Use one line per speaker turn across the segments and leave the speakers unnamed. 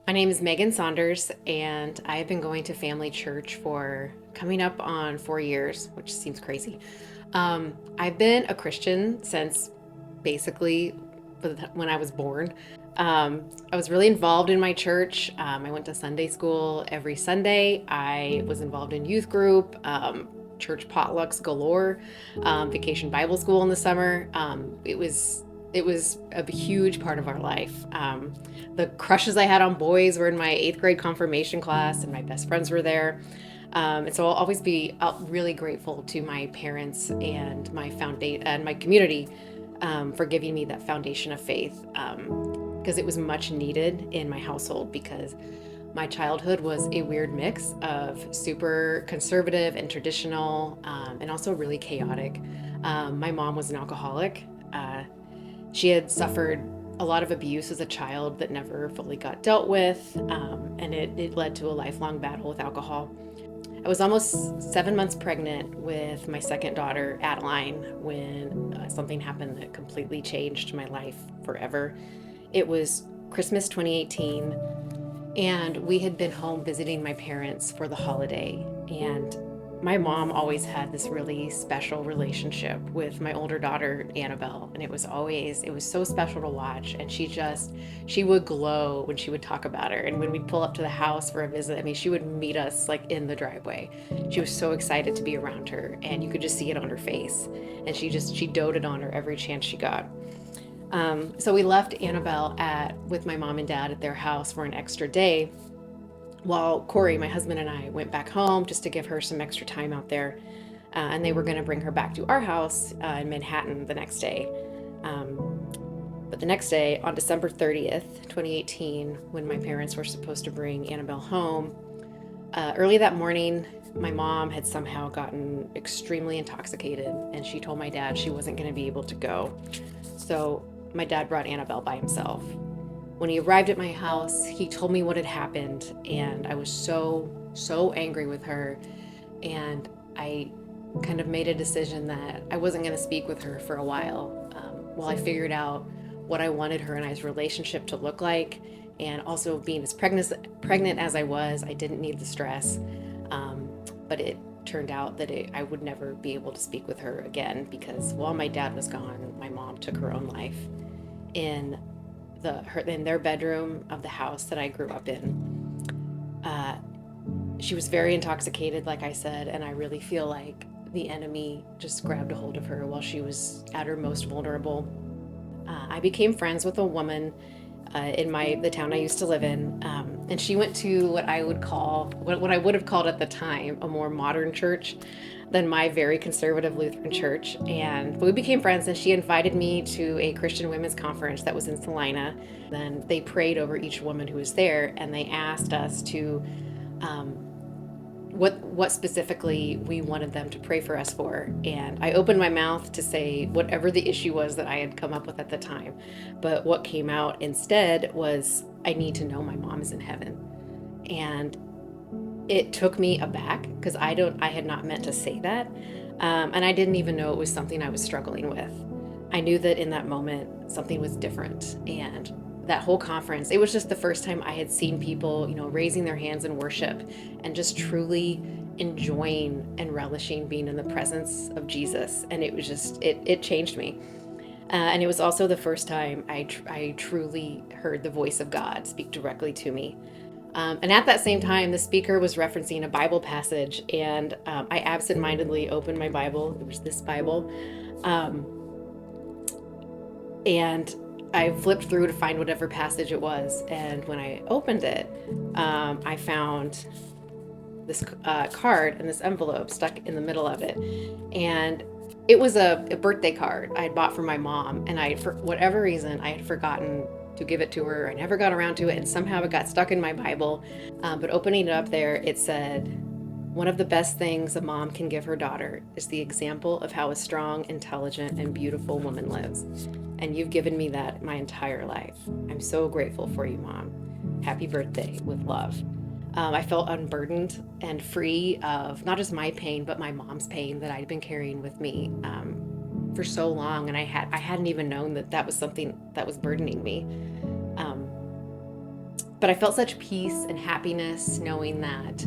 My name is Megan Saunders, and I've been going to family church for coming up on 4 years, which seems crazy. I've been a Christian since basically when I was born. I was really involved in my church. I went to Sunday school every Sunday. I was involved in youth group, church potlucks galore, vacation Bible school in the summer. It was a huge part of our life. The crushes I had on boys were in my eighth grade confirmation class, and my best friends were there. And so I'll always be really grateful to my parents and my community for giving me that foundation of faith, because it was much needed in my household, because my childhood was a weird mix of super conservative and traditional, and also really chaotic. My mom was an alcoholic. She had suffered a lot of abuse as a child that never fully got dealt with, and it led to a lifelong battle with alcohol. I was almost 7 months pregnant with my second daughter, Adeline, when something happened that completely changed my life forever. It was Christmas 2018, and we had been home visiting my parents for the holiday. And my mom always had this really special relationship with my older daughter, Annabelle. And it was so special to watch. And she would glow when she would talk about her. And when we'd pull up to the house for a visit, I mean, she would meet us like in the driveway. She was so excited to be around her, and you could just see it on her face. And she doted on her every chance she got. So we left Annabelle with my mom and dad at their house for an extra day, while Corey, my husband, and I went back home just to give her some extra time out there. And they were going to bring her back to our house in Manhattan the next day. But the next day, on December 30th, 2018, when my parents were supposed to bring Annabelle home, early that morning, my mom had somehow gotten extremely intoxicated, and she told my dad she wasn't going to be able to go. So my dad brought Annabelle by himself. When he arrived at my house, he told me what had happened, and I was so angry with her. And I kind of made a decision that I wasn't going to speak with her for a while I figured out what I wanted her and I's relationship to look like. And also, being as pregnant as I was, I didn't need the stress. But it turned out that I would never be able to speak with her again, because while my dad was gone, my mom took her own life in in their bedroom of the house that I grew up in. She was very intoxicated, like I said, and I really feel like the enemy just grabbed a hold of her while she was at her most vulnerable. I became friends with a woman in the town I used to live in, and she went to what I would have called at the time a more modern church than my very conservative Lutheran church. And we became friends, and she invited me to a Christian women's conference that was in Salina. Then they prayed over each woman who was there, and they asked us to what specifically we wanted them to pray for us for. And I opened my mouth to say whatever the issue was that I had come up with at the time. But what came out instead was, I need to know my mom is in heaven. And it took me aback, because I had not meant to say that. And I didn't even know it was something I was struggling with. I knew that in that moment, something was different. And that whole conference, it was just the first time I had seen people, raising their hands in worship and just truly enjoying and relishing being in the presence of Jesus. And it was just, it changed me. And it was also the first time I truly heard the voice of God speak directly to me. And at that same time, the speaker was referencing a Bible passage, and I absentmindedly opened my Bible. It was this Bible. And I flipped through to find whatever passage it was. And when I opened it, I found this card and this envelope stuck in the middle of it. And it was a birthday card I had bought for my mom. And for whatever reason, I had forgotten to give it to her. I never got around to it. And somehow it got stuck in my Bible. But opening it up there, it said, "One of the best things a mom can give her daughter is the example of how a strong, intelligent, and beautiful woman lives. And you've given me that my entire life. I'm so grateful for you, Mom. Happy birthday, with love." I felt unburdened and free of not just my pain, but my mom's pain that I'd been carrying with me for so long. And I hadn't even known that was something that was burdening me. Um, But I felt such peace and happiness knowing that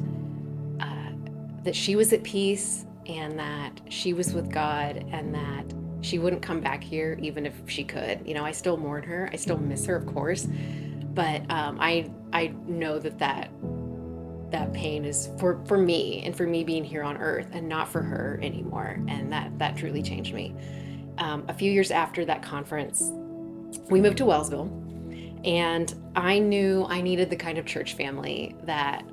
she was at peace and that she was with God and that she wouldn't come back here even if she could. I still mourn her. I still miss her, of course, but I know that pain is for me and for me being here on earth and not for her anymore, and that truly changed me. A few years after that conference, we moved to Wellsville, and I knew I needed the kind of church family that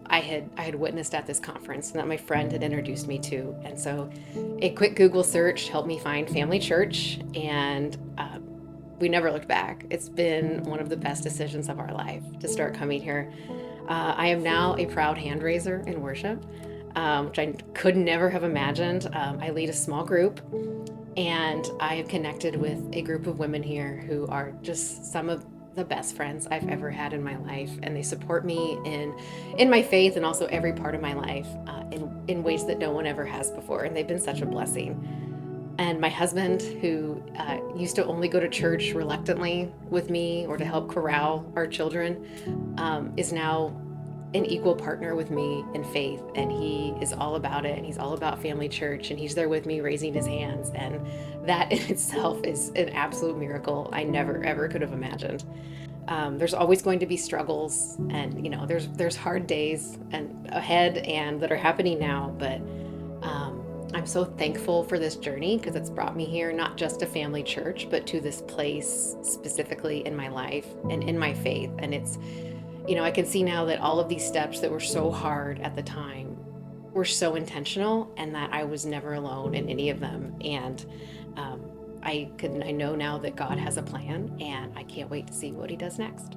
I had witnessed at this conference and that my friend had introduced me to. And so, a quick Google search helped me find Family Church, and we never looked back. It's been one of the best decisions of our life to start coming here. I am now a proud hand raiser in worship, which I could never have imagined. I lead a small group, and I have connected with a group of women here who are just some of the best friends I've ever had in my life, and they support me in my faith and also every part of my life in ways that no one ever has before, and they've been such a blessing. And my husband, who used to only go to church reluctantly with me or to help corral our children, is now an equal partner with me in faith. And he is all about it. And he's all about family church. And he's there with me raising his hands. And that in itself is an absolute miracle I never, ever could have imagined. There's always going to be struggles, and there's hard days and ahead and that are happening now, but I'm so thankful for this journey because it's brought me here, not just to family church, but to this place specifically in my life and in my faith. And I can see now that all of these steps that were so hard at the time were so intentional, and that I was never alone in any of them. And I know now that God has a plan, and I can't wait to see what he does next.